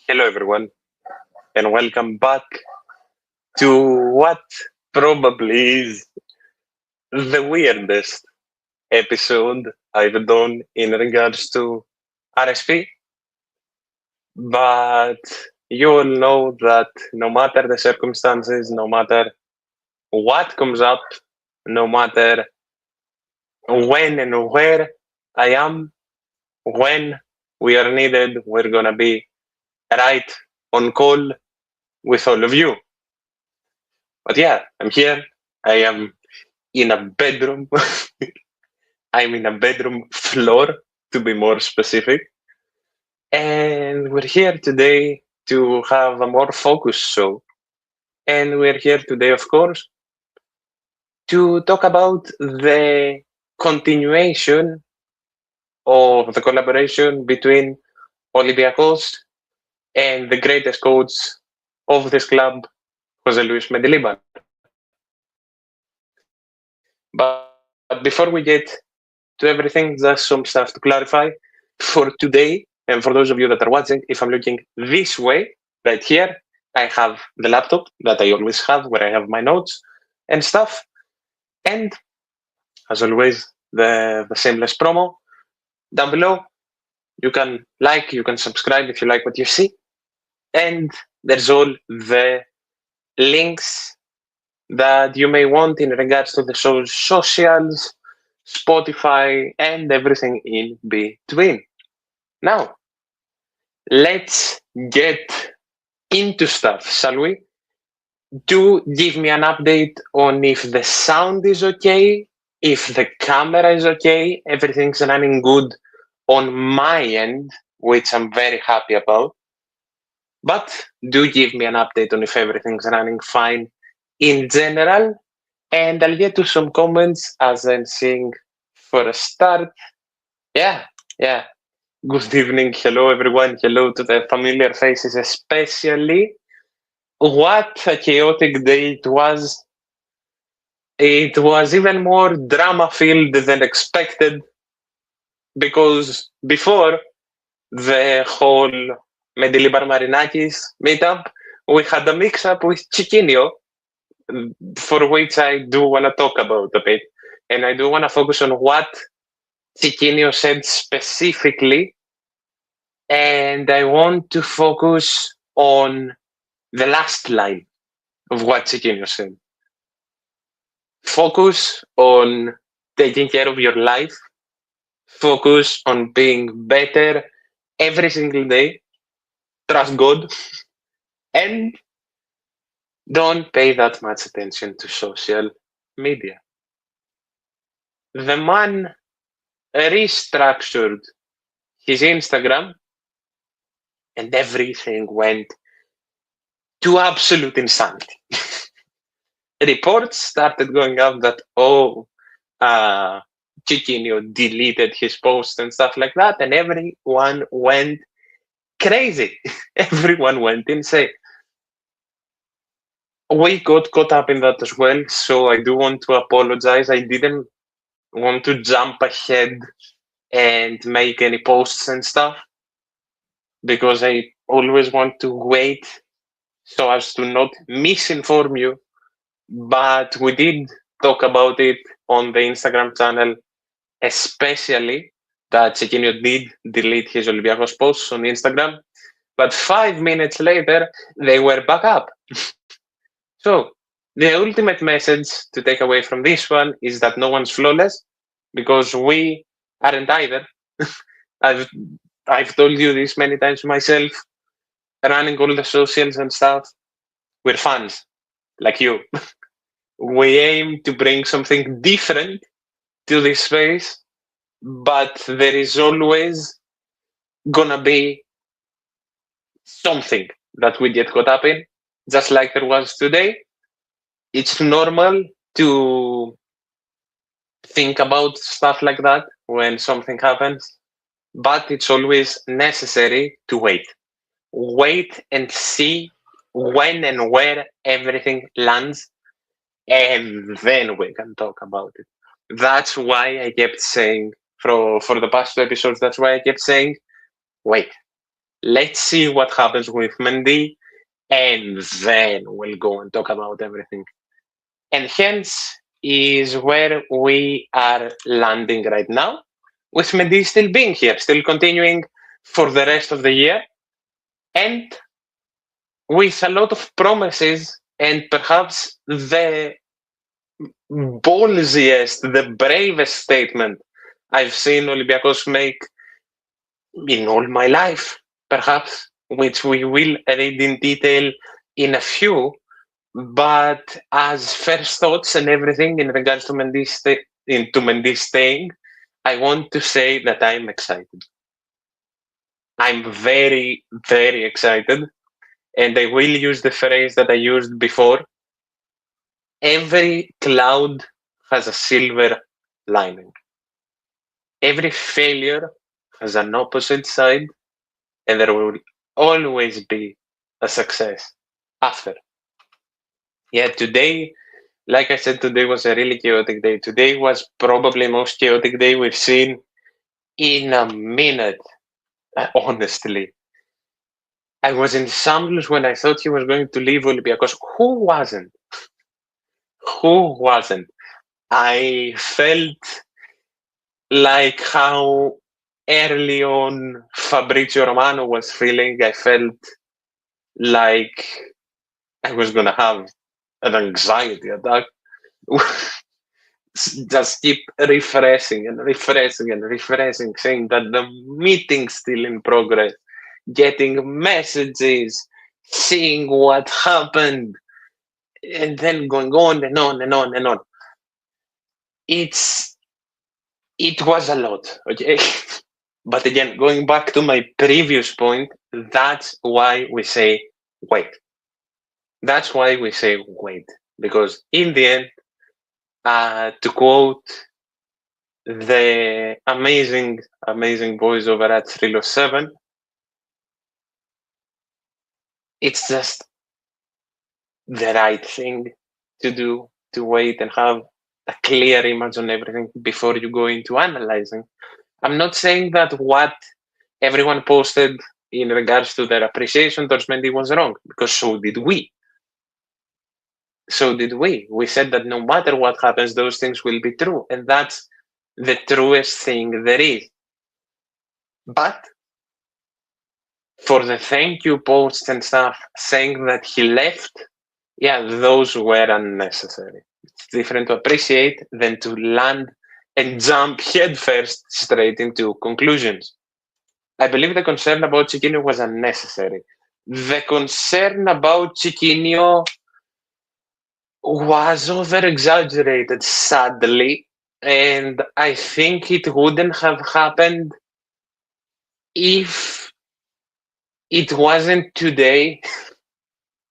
Hello, everyone, and welcome back to what probably is the weirdest episode I've done in regards to RSP. But you all know that no matter the circumstances, no matter what comes up, no matter when and where I am, when we are needed, we're gonna be right on call with all of you. But yeah, I'm here. I am in a bedroom. I'm in a bedroom floor, to be more specific. And we're here today to have a more focused show. And we're here today, of course, to talk about the continuation of the collaboration between Olympiacos and the greatest coach of this club, Jose Luis Mendilibar. But before we get to everything, just some stuff to clarify. For today, and for those of you that are watching, if I'm looking this way, right here, I have the laptop that I always have where I have my notes and stuff. And as always, the shameless promo down below. You can like, you can subscribe if you like what you see. And there's all the links that you may want in regards to the show's socials, Spotify, and everything in between. Now, let's get into stuff, shall we? Do give me an update on if the sound is okay, if the camera is okay, everything's running good on my end, which I'm very happy about. But do give me an update on if everything's running fine in general. And I'll get to some comments as I'm seeing for a start. Yeah. Good evening. Hello, everyone. Hello to the familiar faces, especially. What a chaotic day it was. It was even more drama filled than expected because before the whole Mendilibar Marinakis meetup, we had a mix up with Chiquinho, for which I do want to talk about a bit. And I do want to focus on what Chiquinho said specifically. And I want to focus on the last line of what Chiquinho said. Focus on taking care of your life. Focus on being better every single day. Trust God. And don't pay that much attention to social media. The man restructured his Instagram and everything went to absolute insanity. Reports started going out that, Chiquinho deleted his posts and stuff like that, and everyone went crazy. Everyone went insane. We got caught up in that as well, so I do want to apologize. I didn't want to jump ahead and make any posts and stuff because I always want to wait so as to not misinform you. But we did talk about it on the Instagram channel, especially that Chiquinho did delete his Olympiacos posts on Instagram. But 5 minutes later, they were back up. So the ultimate message to take away from this one is that no one's flawless because we aren't either. I've told you this many times myself, running all the socials and stuff. We're fans like you. We aim to bring something different to this space, but there is always gonna be something that we get caught up in, just like there was today. It's normal to think about stuff like that when something happens, but it's always necessary to wait. Wait and see when and where everything lands, and then we can talk about it. That's why I kept saying for the past 2 episodes, that's why I kept saying, wait, let's see what happens with Mendy, and then we'll go and talk about everything. And hence is where we are landing right now, with Mendy still being here, still continuing for the rest of the year, and with a lot of promises, and perhaps the ballsiest, the bravest statement I've seen Olympiacos make in all my life, perhaps, which we will read in detail in a few. But as first thoughts and everything in regards to Mendy staying, I want to say that I'm excited. I'm very, very excited. And I will use the phrase that I used before. Every cloud has a silver lining. Every failure has an opposite side, and there will always be a success after. Yeah, today, like I said, today was a really chaotic day. Today was probably the most chaotic day we've seen in a minute, honestly. I was in shambles when I thought he was going to leave Olympiacos. Who wasn't? Who wasn't? I felt like how early on Fabrizio Romano was feeling. I felt like I was going to have an anxiety attack. Just keep refreshing and refreshing and refreshing, saying that the meeting's still in progress, getting messages, seeing what happened, and then going on and on and on and on. It was a lot, okay? But again, going back to my previous point, that's why we say wait. That's why we say wait. Because in the end, to quote the amazing, amazing boys over at Thrylos 7, it's just the right thing to do, to wait and have a clear image on everything before you go into analyzing. I'm not saying that what everyone posted in regards to their appreciation towards Mendy was wrong, because so did we. So did we. We said that no matter what happens, those things will be true. And that's the truest thing there is. But for the thank you posts and stuff saying that he left, yeah, those were unnecessary. It's different to appreciate than to land and jump headfirst straight into conclusions. I believe the concern about Chiquinho was unnecessary. The concern about Chiquinho was over-exaggerated, sadly, and I think it wouldn't have happened if it wasn't today.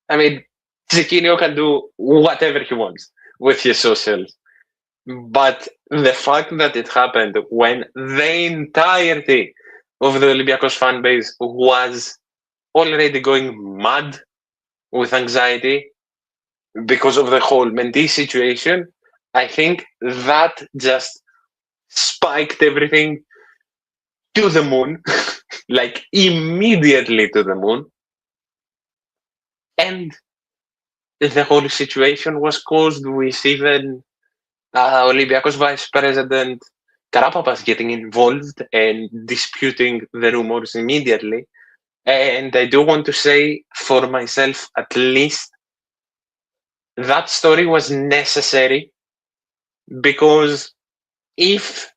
I mean, Chiquinho can do whatever he wants with his socials. But the fact that it happened when the entirety of the Olympiacos fan base was already going mad with anxiety because of the whole Mendy situation, I think that just spiked everything to the moon, like immediately to the moon. And the whole situation was caused with even Olympiacos Vice President Karapapas getting involved and disputing the rumors immediately. And I do want to say, for myself at least, that story was necessary, because if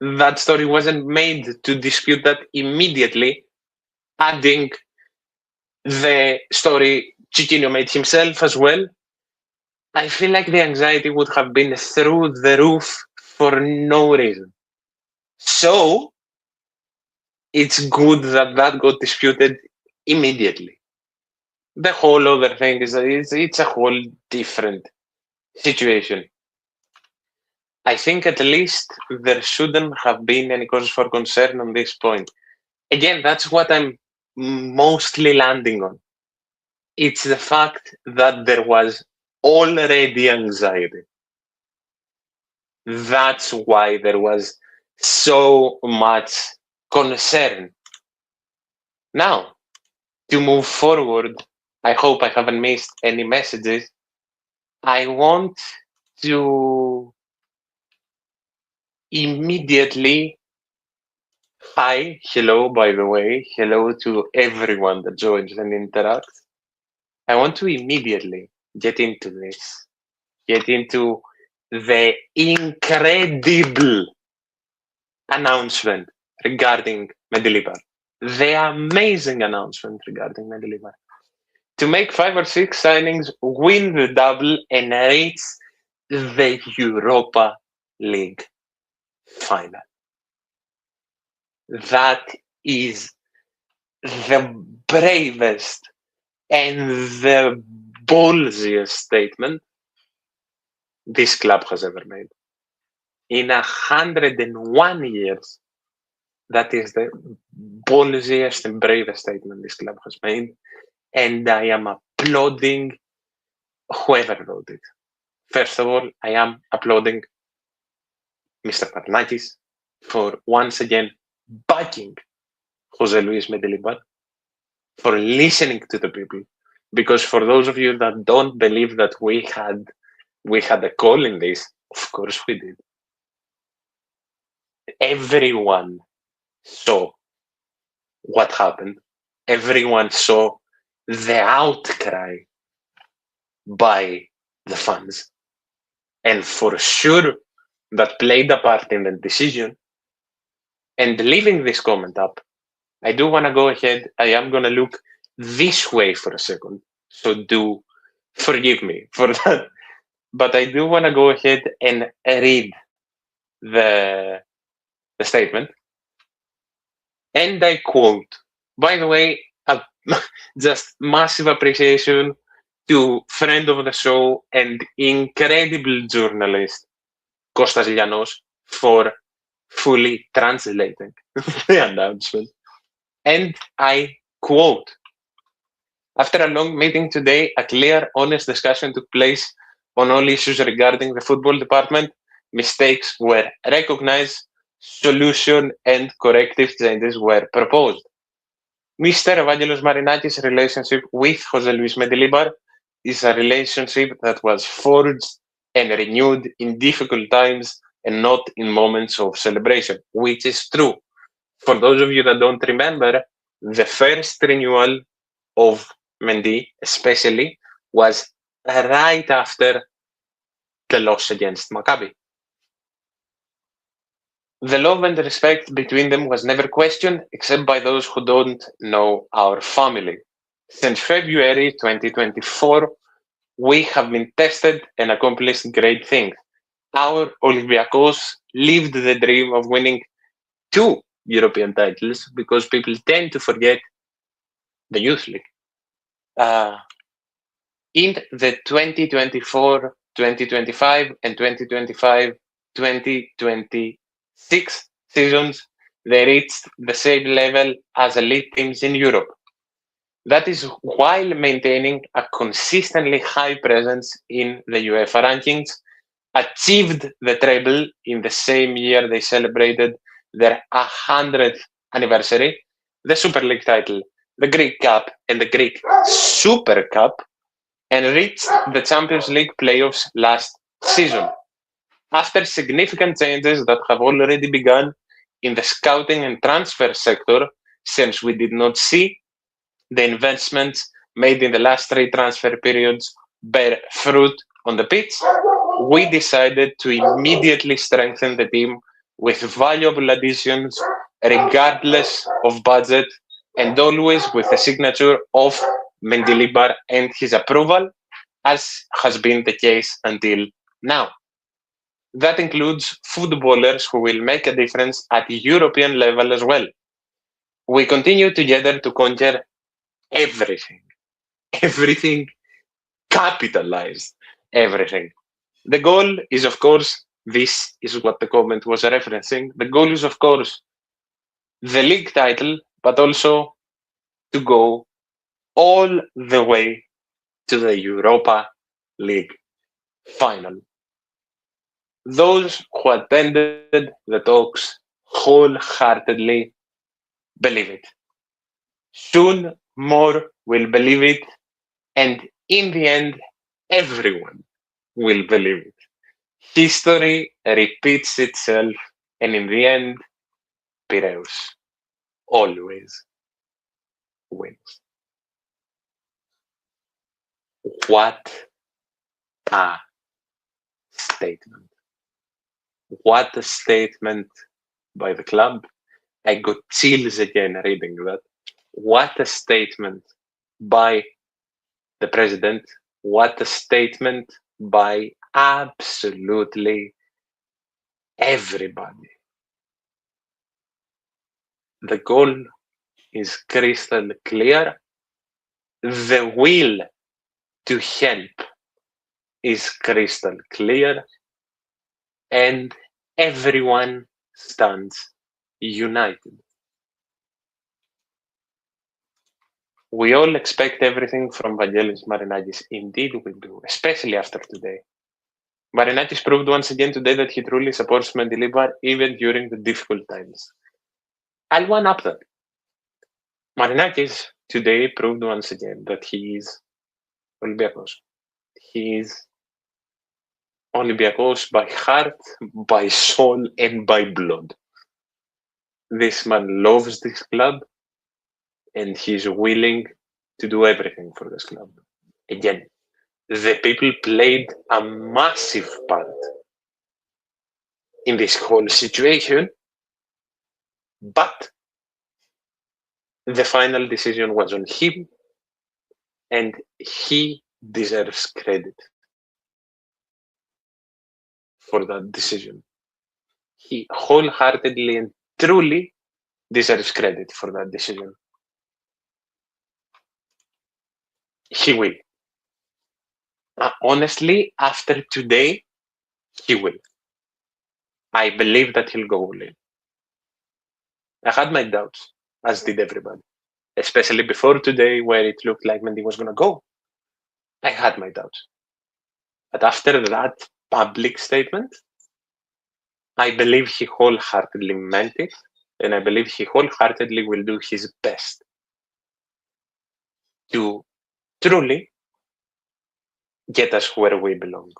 that story wasn't made to dispute that immediately, adding the story Chiquinho made himself as well, I feel like the anxiety would have been through the roof for no reason. So it's good that that got disputed immediately. The whole other thing is it's a whole different situation. I think at least there shouldn't have been any cause for concern on this point. Again, that's what I'm mostly landing on. It's the fact that there was already anxiety. That's why there was so much concern. Now, to move forward, I hope I haven't missed any messages. I want to immediately, hi, hello, by the way, hello to everyone that joins and interacts. I want to immediately get into this, get into the incredible announcement regarding Mendilibar. The amazing announcement regarding Mendilibar. To make 5 or 6 signings, win the double, and reach the Europa League final. That is the bravest and the ballsiest statement this club has ever made. In 101 years, that is the ballsiest and bravest statement this club has made. And I am applauding whoever wrote it. First of all, I am applauding Mr. Marinakis for once again backing Jose Luis Mendilibar, for listening to the people. Because for those of you that don't believe that we had a call in this, of course we did. Everyone saw what happened. Everyone saw the outcry by the fans. And for sure, that played a part in the decision. And leaving this comment up, I do want to go ahead. I am going to look this way for a second. So do forgive me for that. But I do want to go ahead and read the statement. And I quote, by the way, just massive appreciation to friend of the show and incredible journalist Kostas Ilianos for fully translating the announcement. And I quote, after a long meeting today, a clear, honest discussion took place on all issues regarding the football department. Mistakes were recognized, solution and corrective changes were proposed. Mr. Evangelos Marinakis' relationship with Jose Luis Mendilibar is a relationship that was forged and renewed in difficult times and not in moments of celebration, which is true. For those of you that don't remember, the first renewal of Mendy, especially, was right after the loss against Maccabi. The love and respect between them was never questioned, except by those who don't know our family. Since February 2024, we have been tested and accomplished great things. Our Olympiacos lived the dream of winning 2 European titles, because people tend to forget the Youth League. In the 2024, 2025, and 2025-2026 seasons, they reached the same level as elite teams in Europe. That is while maintaining a consistently high presence in the UEFA rankings, achieved the treble in the same year they celebrated their 100th anniversary, the Super League title, the Greek Cup, and the Greek Super Cup, and reached the Champions League playoffs last season. After significant changes that have already begun in the scouting and transfer sector, since we did not see the investments made in the last 3 transfer periods bear fruit on the pitch, we decided to immediately strengthen the team with valuable additions regardless of budget, and always with the signature of Mendilibar and his approval, as has been the case until now. That includes footballers who will make a difference at European level as well. We continue together to conquer everything, capitalized everything. The goal is, of course, this is what the comment was referencing. The goal is, of course, the league title, but also to go all the way to the Europa League final. Those who attended the talks wholeheartedly believe it. Soon more will believe it, and in the end, everyone will believe it. History repeats itself, and in the end, Piraeus always wins. What a statement. What a statement by the club. I got chills again reading that. What a statement by the president. What a statement by absolutely everybody. The goal is crystal clear. The will to help is crystal clear. And everyone stands united. We all expect everything from Vangelis Marinakis. Indeed we do, especially after today. Marinakis proved once again today that he truly supports Mendilibar even during the difficult times. I'll one-up that. Marinakis today proved once again that he is Olympiacos. He is Olympiacos by heart, by soul, and by blood. This man loves this club, and he's willing to do everything for this club. Again, the people played a massive part in this whole situation, but the final decision was on him, and he deserves credit for that decision. He wholeheartedly and truly deserves credit for that decision. He will. Honestly, after today, he will. I believe that he'll go all in. I had my doubts, as did everybody. Especially before today, where it looked like Mendy was going to go. I had my doubts. But after that public statement, I believe he wholeheartedly meant it, and I believe he wholeheartedly will do his best to truly get us where we belong.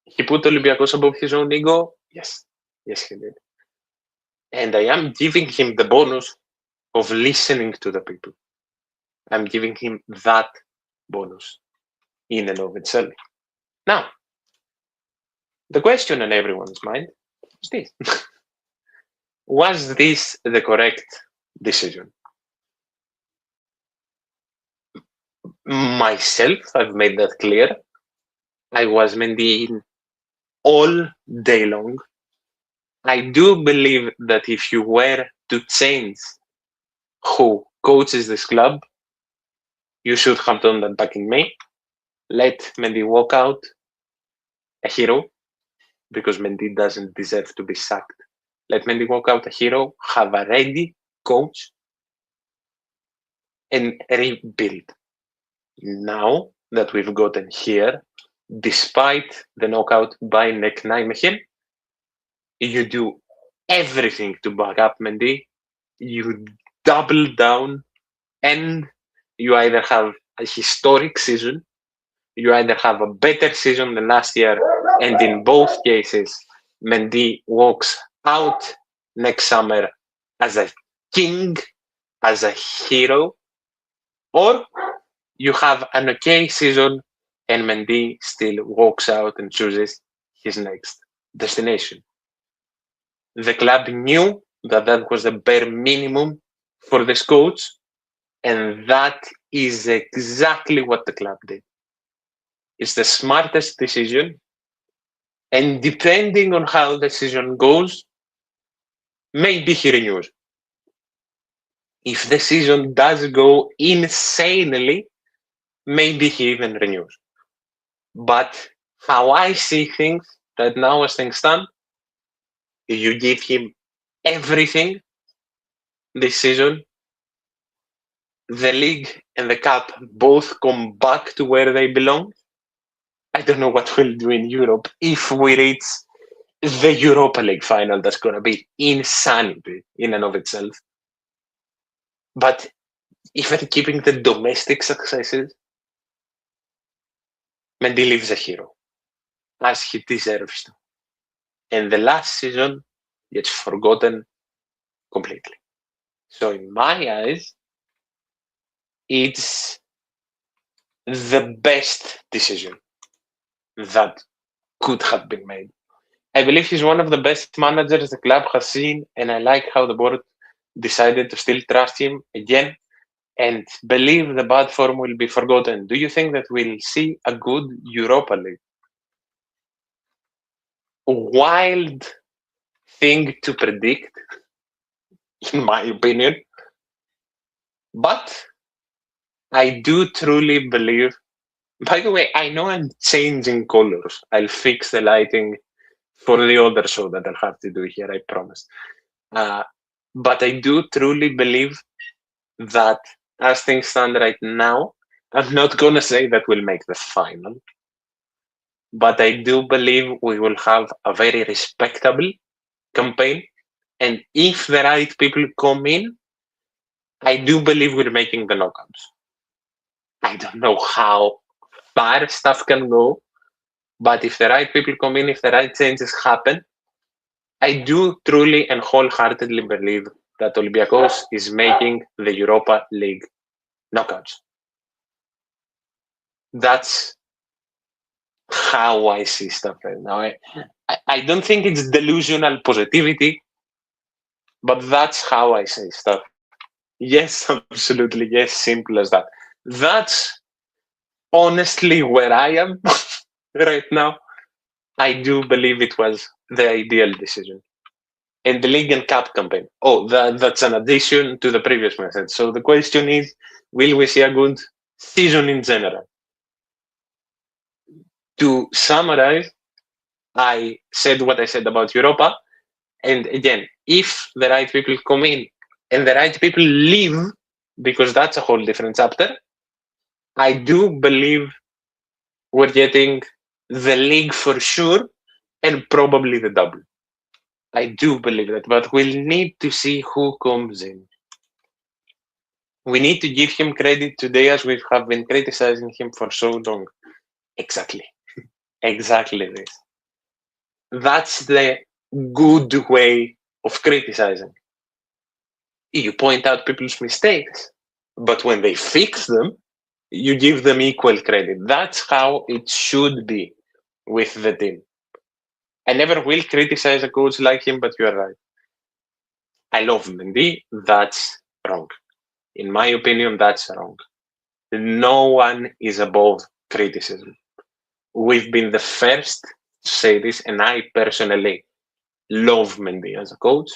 He put Olympiacos above his own ego? Yes. Yes, he did. And I am giving him the bonus of listening to the people. I'm giving him that bonus in and of itself. Now, the question on everyone's mind is this. Was this the correct decision? Myself, I've made that clear. I was Mendy in all day long. I do believe that if you were to change who coaches this club, you should have done that back in May. Let Mendy walk out a hero, because Mendy doesn't deserve to be sacked. Let Mendy walk out a hero, have a ready coach, and rebuild. Now that we've gotten here, despite the knockout by Nek Nijmegen, you do everything to back up Mendy. You double down, and you either have a historic season, you either have a better season than last year, and in both cases, Mendy walks out next summer as a king, as a hero, or you have an okay season and Mendy still walks out and chooses his next destination. The club knew that that was the bare minimum for this coach, and that is exactly what the club did. It's the smartest decision, and depending on how the season goes, maybe he renews. If the season does go insanely, maybe he even renews. But how I see things right now as things stand, you give him everything this season, the league and the cup both come back to where they belong. I don't know what we'll do in Europe if we reach the Europa League final. That's going to be insanity in and of itself. But even keeping the domestic successes, Mendilibar is a hero, as he deserves to. And the last season gets forgotten completely. So in my eyes, it's the best decision that could have been made. I believe he's one of the best managers the club has seen, and I like how the board decided to still trust him again and believe the bad form will be forgotten. Do you think that we'll see a good Europa League? Wild thing to predict, in my opinion. But I do truly believe. By the way, I know I'm changing colors. I'll fix the lighting for the other show that I'll have to do here, I promise. But I do truly believe that as things stand right now, I'm not going to say that we'll make the final, but I do believe we will have a very respectable campaign. And if the right people come in, I do believe we're making the knockouts. I don't know how far stuff can go, but if the right people come in, if the right changes happen, I do truly and wholeheartedly believe that Olympiacos is making the Europa League knockouts. That's how I see stuff right now. I don't think it's delusional positivity, but that's how I say stuff. Yes, absolutely. Yes, simple as that. That's honestly where I am right now. I do believe it was the ideal decision. And the League and Cup campaign. Oh, that's an addition to the previous message. So the question is, will we see a good season in general? To summarize, I said what I said about Europa. And again, if the right people come in and the right people leave, because that's a whole different chapter, I do believe we're getting the league for sure and probably the double. I do believe that, but we'll need to see who comes in. We need to give him credit today as we have been criticizing him for so long. Exactly. Exactly this. That's the good way of criticizing. You point out people's mistakes, but when they fix them, you give them equal credit. That's how it should be with the team. I never will criticize a coach like him, but you're right. I love Mendy. That's wrong. In my opinion, that's wrong. No one is above criticism. We've been the first to say this, and I personally love Mendy as a coach.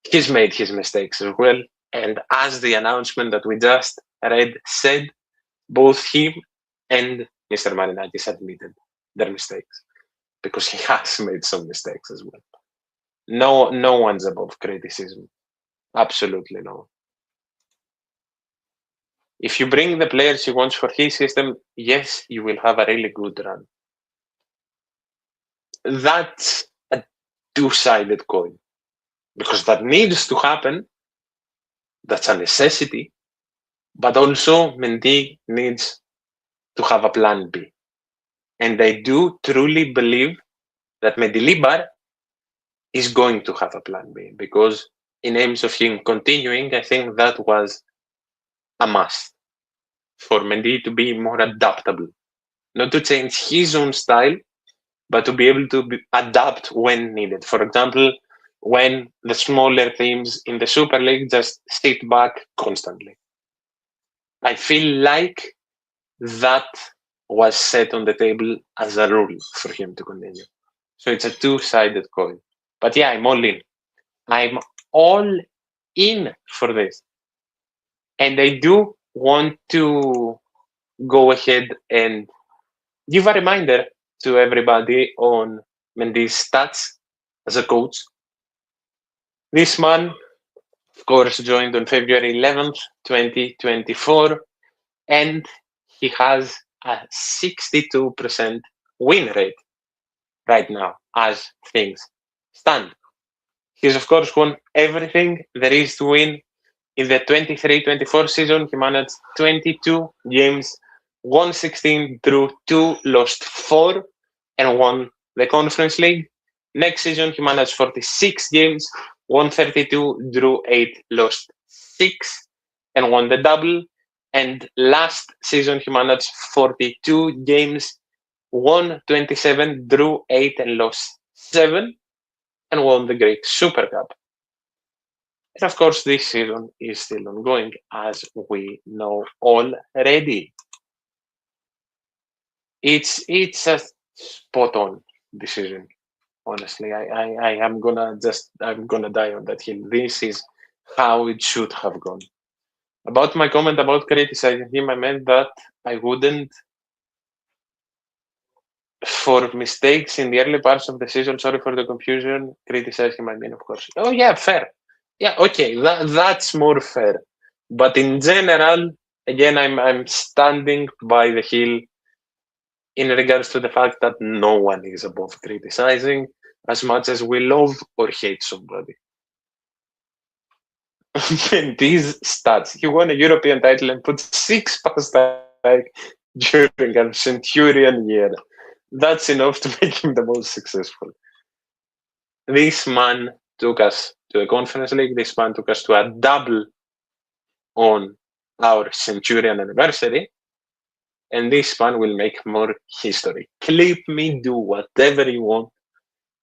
He's made his mistakes as well. And as the announcement that we just read said, both him and Mr. Marinakis admitted their mistakes because he has made some mistakes as well. No one's above criticism. Absolutely no. If you bring the players he wants for his system, yes, you will have a really good run. That's a two-sided coin because that needs to happen. That's a necessity. But also, Mendy needs to have a plan B. And I do truly believe that Mendilibar is going to have a plan B because in aims of him continuing, I think that was a must for Mendy to be more adaptable. Not to change his own style, but to be able to adapt when needed. For example, when the smaller teams in the Super League just sit back constantly. I feel like that was set on the table as a rule for him to continue. So it's a two-sided coin. But yeah, I'm all in. I'm all in for this. And I do want to go ahead and give a reminder to everybody on Mendy's stats as a coach. This man, of course, joined on February 11th, 2024, and he has a 62% win rate right now as things stand. He's, of course, won everything there is to win In the 23-24 season, he managed 22 games, won 16, drew 2, lost 4, and won the Conference League. Next season, he managed 46 games, won 32, drew 8, lost 6, and won the double. And last season, he managed 42 games, won 27, drew 8, and lost 7, and won the Greek Super Cup. And of course, this season is still ongoing, as we know already. It's a spot-on decision. Honestly, I'm gonna die on that hill. This is how it should have gone. About my comment about criticizing him, I meant that I wouldn't, for mistakes in the early parts of the season, sorry for the confusion, criticize him, I mean, of course. Oh yeah, fair. Yeah, okay, that's more fair. But in general, again, I'm standing by the hill in regards to the fact that no one is above criticizing as much as we love or hate somebody. And these stats, he won a European title and put 6 past during a Centurion year. That's enough to make him the most successful. This man took us to a Conference League. This man took us to a double on our Centurion anniversary. And this man will make more history. Clip me, do whatever you want.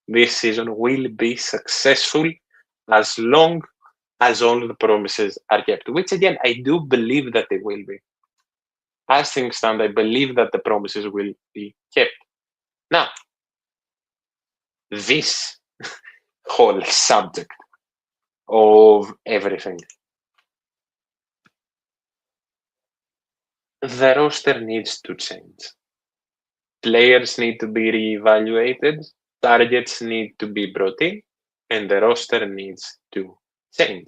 This season will be successful as long as all the promises are kept, which again, I do believe that they will be. As things stand, I believe that the promises will be kept. Now, this whole subject of everything, the roster needs to change. Players need to be reevaluated, targets need to be brought in, and the roster needs to change.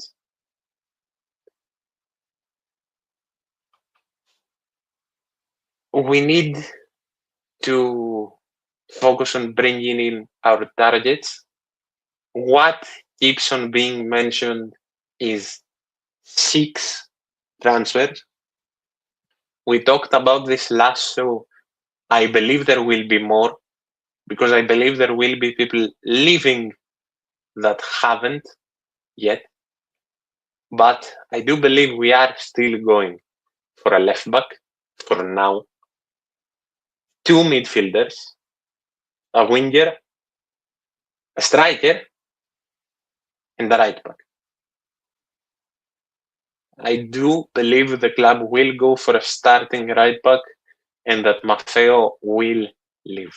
We need to focus on bringing in our targets. What keeps on being mentioned is 6 transfers. We talked about this last show. I believe there will be more, because I believe there will be people leaving that haven't yet. But I do believe we are still going for a left back for now, 2 midfielders, a winger, a striker, and a right back. I do believe the club will go for a starting right back and that Maffeo will leave.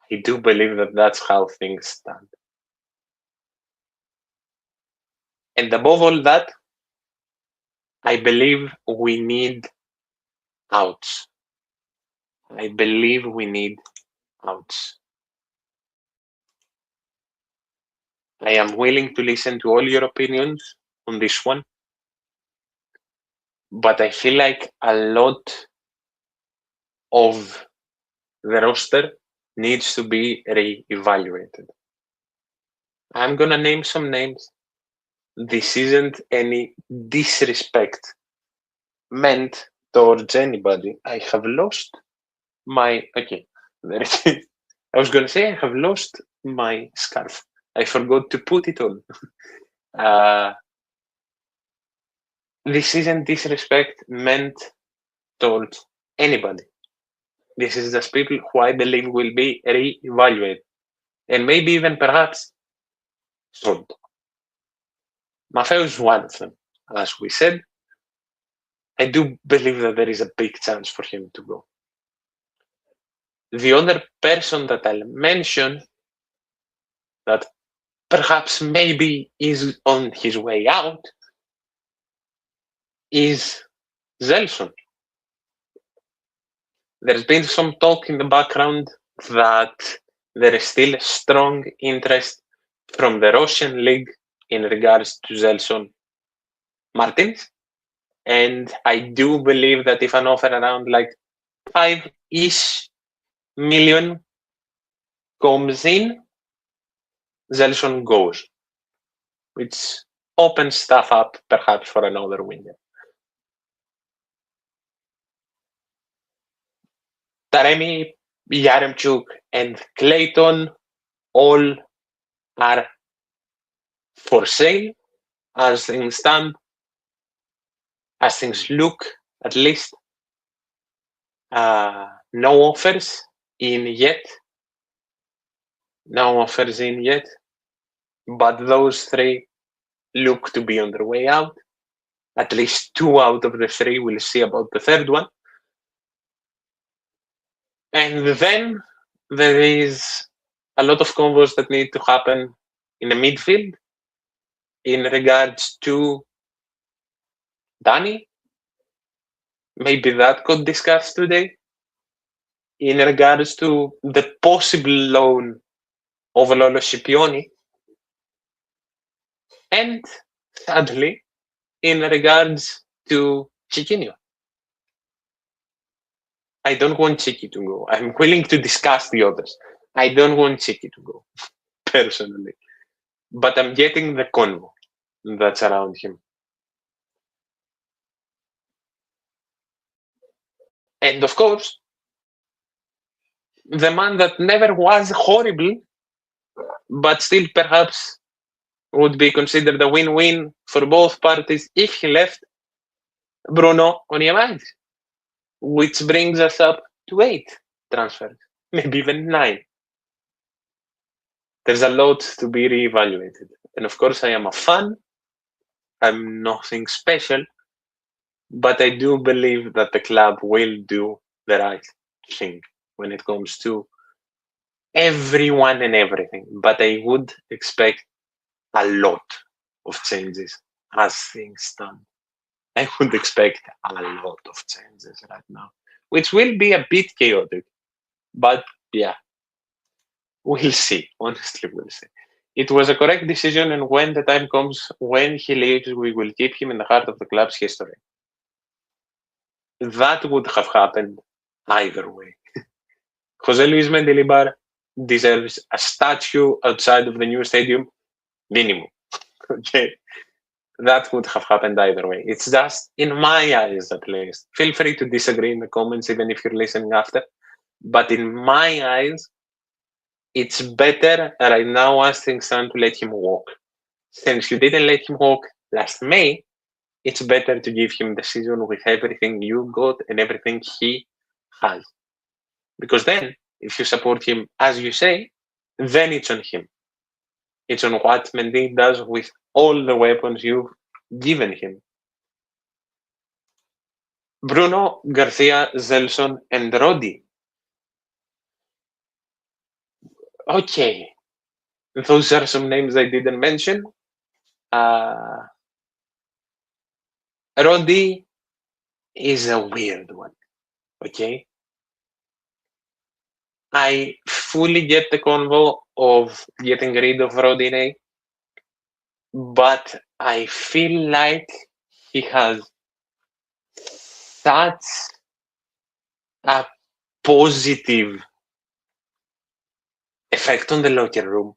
I do believe that that's how things stand. And above all that, I believe we need outs. I believe we need outs. I am willing to listen to all your opinions on this one, but I feel like a lot of the roster needs to be re-evaluated. I'm gonna name some names. This isn't any disrespect meant towards anybody. I have lost my... Okay, there it is. I was gonna say I have lost my scarf. I forgot to put it on. This isn't disrespect meant towards anybody. This is just people who I believe will be re-evaluated, and maybe even perhaps sold. Maffeo is one of them, as we said. I do believe that there is a big chance for him to go. The other person that I'll mention that perhaps maybe is on his way out is Zelson. There's been some talk in the background that there is still strong interest from the Russian league in regards to Zelson Martins. And I do believe that if an offer around like 5-ish million comes in, Zelson goes, which opens stuff up perhaps for another winger. Taremi, Yaremchuk, and Clayton all are for sale as things stand, as things look, at least. No offers in yet. No offers in yet. But those three look to be on their way out. At least 2 out of the 3. We'll see about the third one. And then there is a lot of combos that need to happen in the midfield in regards to Danny. Maybe that could discuss today. In regards to the possible loan of Lolo Scipioni. And sadly, in regards to Chiquinho. I don't want Chiqui to go. I'm willing to discuss the others. I don't want Chiqui to go, personally. But I'm getting the convo that's around him. And of course, the man that never was horrible, but still perhaps would be considered a win-win for both parties if he left, Bruno Onyemaechi. Which brings us up to 8 transfers, maybe even 9. There's a lot to be reevaluated. And of course, I am a fan. I'm nothing special. But I do believe that the club will do the right thing when it comes to everyone and everything. But I would expect a lot of changes as things stand. I would expect a lot of changes right now, which will be a bit chaotic. But yeah, we'll see. Honestly, we'll see. It was a correct decision, and when the time comes, when he leaves, we will keep him in the heart of the club's history. That would have happened either way. Jose Luis Mendilibar deserves a statue outside of the new stadium, minimum. Okay. That would have happened either way. It's just in my eyes, at least. Feel free to disagree in the comments, even if you're listening after. But in my eyes, it's better right now as things stand to let him walk. Since you didn't let him walk last May, it's better to give him the season with everything you got and everything he has. Because then, if you support him as you say, then it's on him. It's on what Mendy does with all the weapons you've given him. Bruno, Garcia, Zelson, and Roddy. Okay. Those are some names I didn't mention. Roddy is a weird one. Okay. I fully get the convo of getting rid of Rodinei, but I feel like he has such a positive effect on the locker room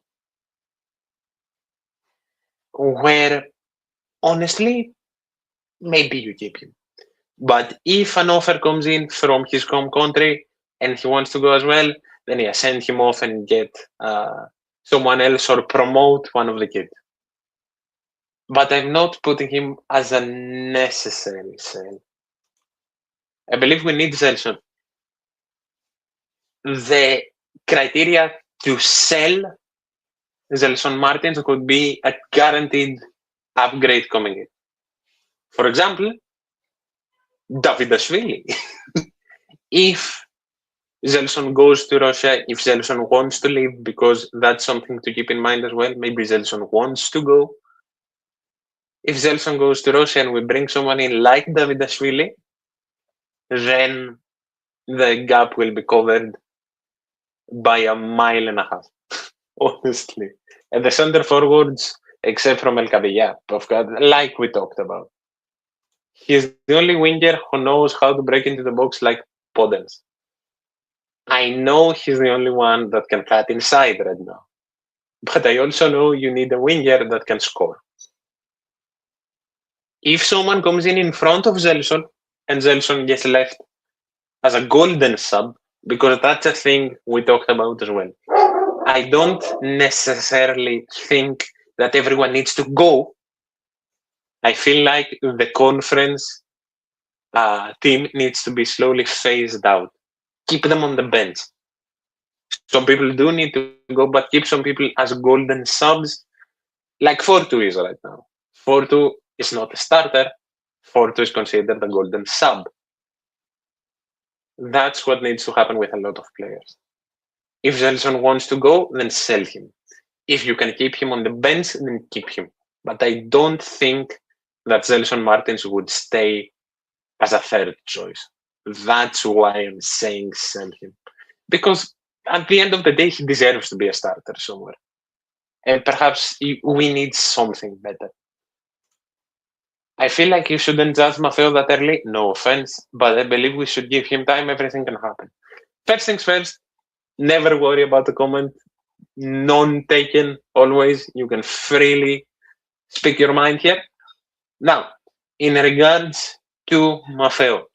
where, honestly, maybe you keep him. But if an offer comes in from his home country and he wants to go as well, then yeah, send him off and get someone else or promote one of the kids. But I'm not putting him as a necessary sale. I believe we need Zelson. The criteria to sell Zelson Martins could be a guaranteed upgrade coming in. For example, Davidashvili. If Zelson goes to Russia, if Zelson wants to leave, because that's something to keep in mind as well, maybe Zelson wants to go. If Zelson goes to Russia and we bring someone in like Davidashvili, then the gap will be covered by a mile and a half, honestly. And the center forwards, except from El Cabilla, of course, like we talked about. He's the only winger who knows how to break into the box like Podence. I know he's the only one that can cut inside right now. But I also know you need a winger that can score. if someone comes in front of Zelson and Zelson gets left as a golden sub, because that's a thing we talked about as well. I don't necessarily think that everyone needs to go. I feel like the conference team needs to be slowly phased out. Keep them on the bench. Some people do need to go, but keep some people as golden subs, like 4-2 is right now. 4-2 is not a starter. 4-2 is considered a golden sub. That's what needs to happen with a lot of players. If Zelson wants to go, then sell him. If you can keep him on the bench, then keep him. But I don't think that Zelson Martins would stay as a third choice. That's why I'm saying sell him. Because at the end of the day, he deserves to be a starter somewhere. And perhaps we need something better. I feel like you shouldn't judge Matteo that early. No offense, but I believe we should give him time. Everything can happen. First things first, never worry about the comment. None taken, always. You can freely speak your mind here. Now, in regards to Matteo,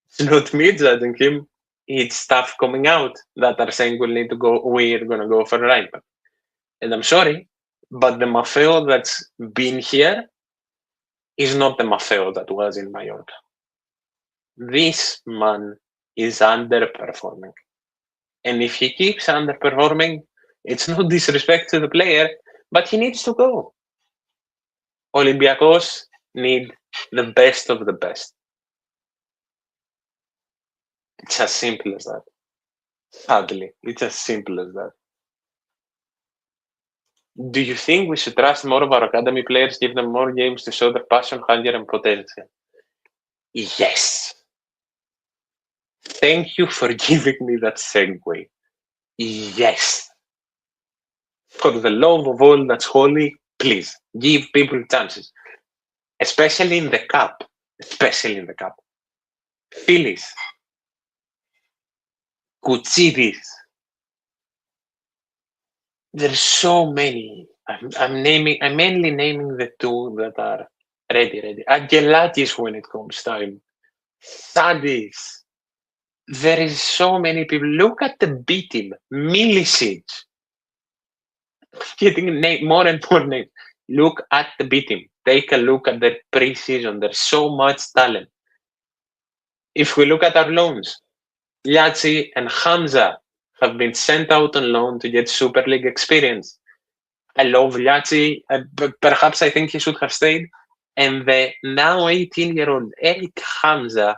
it's not me judging him. It's stuff coming out that are saying we're going to go for a right back. And I'm sorry, but the Matteo that's been here is not the Matteo that was in Mallorca. This man is underperforming. And if he keeps underperforming, it's no disrespect to the player, but he needs to go. Olympiacos need the best of the best. It's as simple as that. Sadly, it's as simple as that. Do you think we should trust more of our academy players, give them more games to show their passion, hunger, and potential? Yes. Thank you for giving me that segue. Yes. For the love of all that's holy, please give people chances. Especially in the cup. Especially in the cup. Phillies. Kouchidis. There's so many. I'm mainly naming the two that are ready. Angelakis when it comes time. Sadis. There is so many people. Look at the B team. Milicic. Getting more and more names. Look at the B team. Take a look at their preseason. There's so much talent. If we look at our loans, Liachi and Hamza have been sent out on loan to get Super League experience. I love Liachi. Perhaps I think he should have stayed. And the now 18-year-old Eric Hamza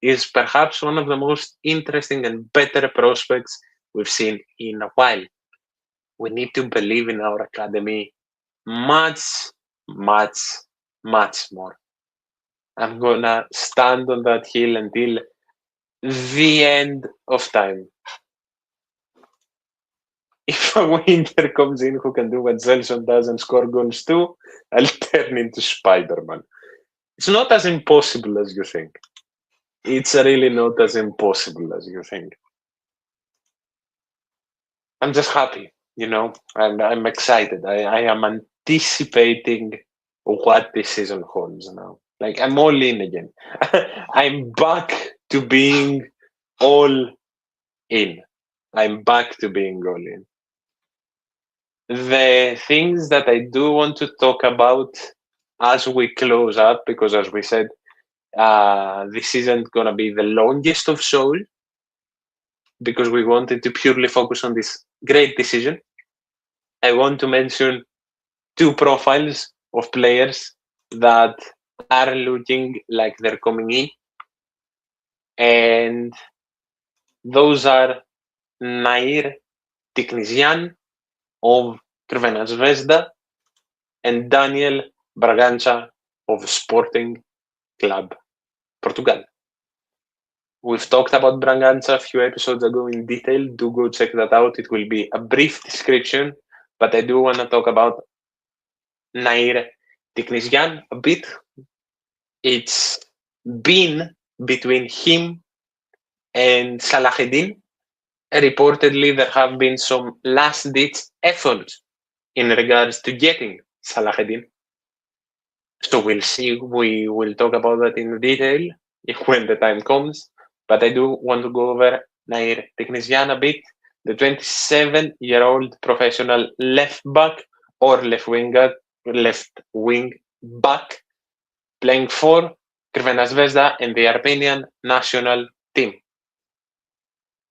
is perhaps one of the most interesting and better prospects we've seen in a while. We need to believe in our academy much, much, much more. I'm gonna stand on that hill until the end of time. If a winner comes in who can do what Zelson does and score goals too, I'll turn into Spider-Man. It's not as impossible as you think. It's really not as impossible as you think. I'm just happy, and I'm excited. I am anticipating what this season holds now. Like, I'm all in again. I'm back to being all in. I'm back to being all in. The things that I do want to talk about as we close up, because as we said, this isn't going to be the longest of Soul, because we wanted to purely focus on this great decision. I want to mention two profiles of players that are looking like they're coming in. And those are Nair Tiknisian of Crvena Zvezda and Daniel Bragança of Sporting Club Portugal. We've talked about Bragança a few episodes ago in detail. Do go check that out. It will be a brief description, but I do want to talk about Nair Tiknisian a bit. It's been between him and Salah-Eddine. Reportedly, there have been some last-ditch efforts in regards to getting Salah-Eddine. So we'll see. We will talk about that in detail when the time comes. But I do want to go over Nair Teknesian a bit, the 27-year-old professional left back or left wing back playing for Crvena Zvezda and the Armenian national team.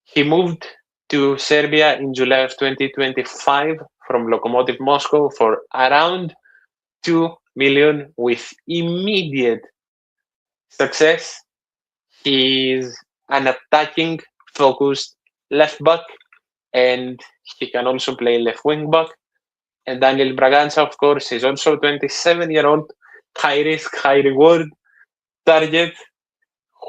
He moved to Serbia in July of 2025 from Lokomotiv Moscow for around 2 million with immediate success. He is an attacking focused left back and he can also play left wing back. And Daniel Braganza, of course, is also 27-year-old high risk, high reward target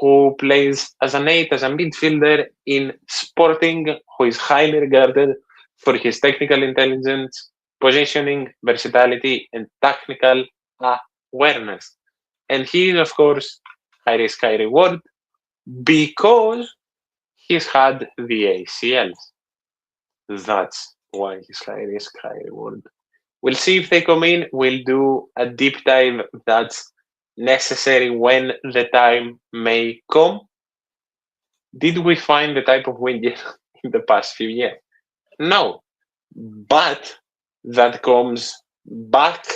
who plays as an 8, as a midfielder in Sporting, who is highly regarded for his technical intelligence, positioning, versatility, and technical awareness. And he is, of course, high risk, high reward because he's had the ACLs. That's why he's high risk, high reward. We'll see if they come in. We'll do a deep dive that's necessary when the time may come. Did we find the type of winger in the past few years? No. But that comes back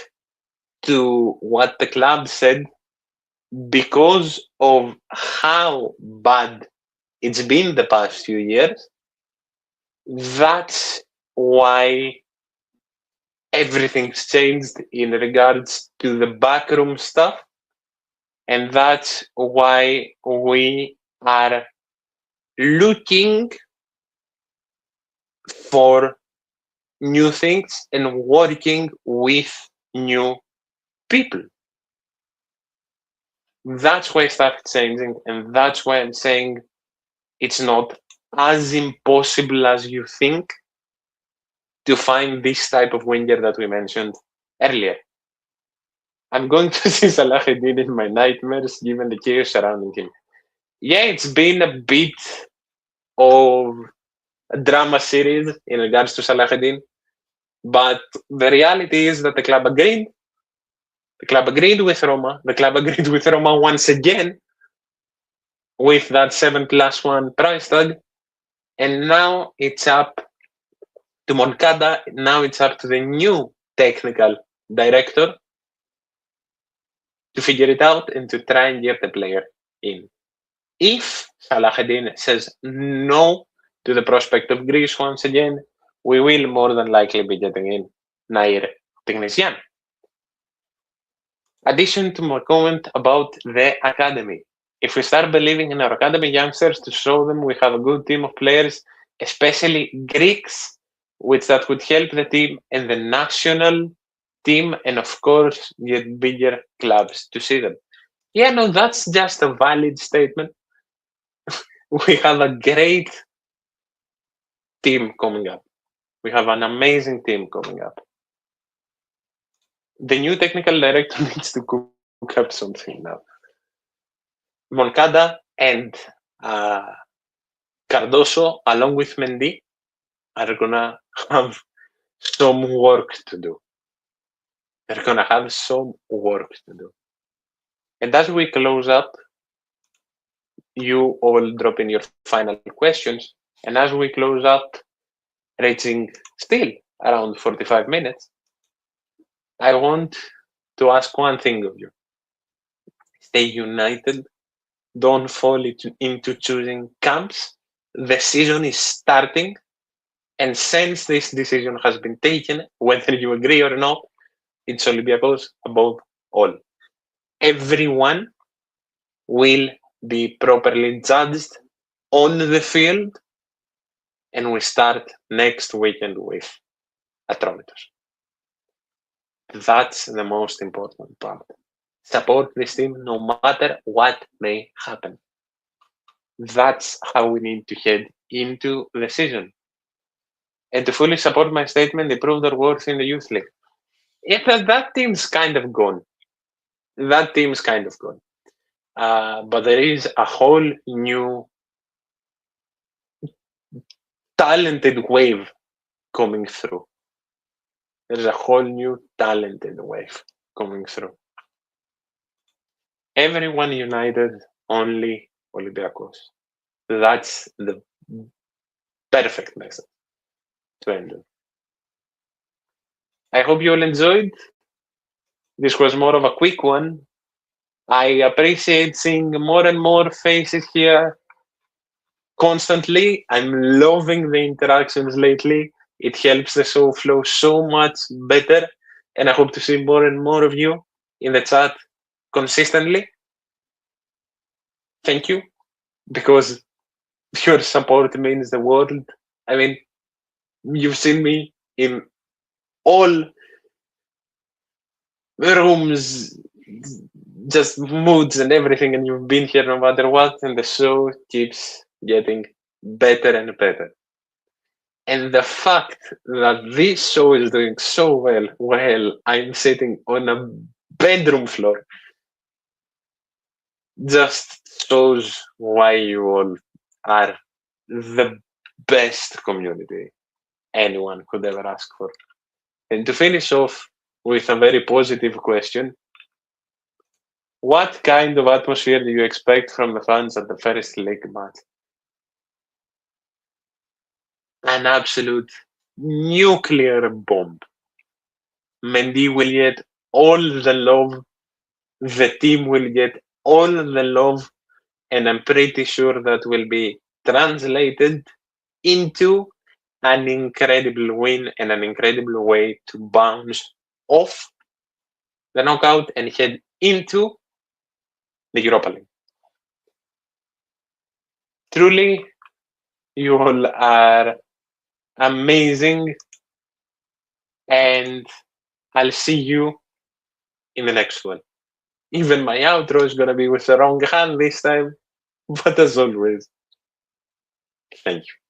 to what the club said because of how bad it's been the past few years. That's why everything's changed in regards to the backroom stuff. And that's why we are looking for new things and working with new people. That's why stuff is changing, and that's why I'm saying it's not as impossible as you think to find this type of winger that we mentioned earlier. I'm going to see Salah-Eddine in my nightmares given the chaos surrounding him. Yeah, it's been a bit of a drama series in regards to Salah-Eddine, but the reality is that the club agreed. The club agreed with Roma. The club agreed with Roma once again with that 7+1 price tag. And now it's up to Moncada. Now it's up to the new technical director to figure it out and to try and get the player in. If Salah-Eddine says no to the prospect of Greece once again, we will more than likely be getting in Nair Teknesian. Addition to my comment about the academy. If we start believing in our academy youngsters to show them we have a good team of players, especially Greeks, which that would help the team and the national team, and of course get bigger clubs to see them. Yeah, no, that's just a valid statement. We have a great team coming up. We have an amazing team coming up. The new technical director needs to cook up something now. Moncada and Cardoso, along with Mendy, are gonna have some work to do. They're gonna have some work to do. And as we close up, you all drop in your final questions. And as we close up, reaching still around 45 minutes, I want to ask one thing of you. Stay united. Don't fall into choosing camps. The season is starting. And since this decision has been taken, whether you agree or not, it's Olympiacos above all. Everyone will be properly judged on the field, and we start next weekend with Atromitos. That's the most important part. Support this team no matter what may happen. That's how we need to head into the season. And to fully support my statement, they proved their worth in the Youth League. Yeah, that team's kind of gone. That team's kind of gone. But there is a whole new talented wave coming through. There's a whole new talented wave coming through. Everyone united, only Olympiacos. That's the perfect message to end on. I hope you all enjoyed. This was more of a quick one. I appreciate seeing more and more faces here constantly. I'm loving the interactions lately. It helps the show flow so much better. And I hope to see more and more of you in the chat consistently. Thank you, because your support means the world. I mean, you've seen me in all rooms, just moods and everything, and you've been here no matter what, and the show keeps getting better and better. And the fact that this show is doing so well while I'm sitting on a bedroom floor just shows why you all are the best community anyone could ever ask for. And to finish off with a very positive question, what kind of atmosphere do you expect from the fans at the first league match? An absolute nuclear bomb. Mendy will get all the love, the team will get all the love, and I'm pretty sure that will be translated into an incredible win and an incredible way to bounce off the knockout and head into the Europa League. Truly, you all are amazing, and I'll see you in the next one. Even my outro is going to be with the wrong hand this time, but as always, thank you.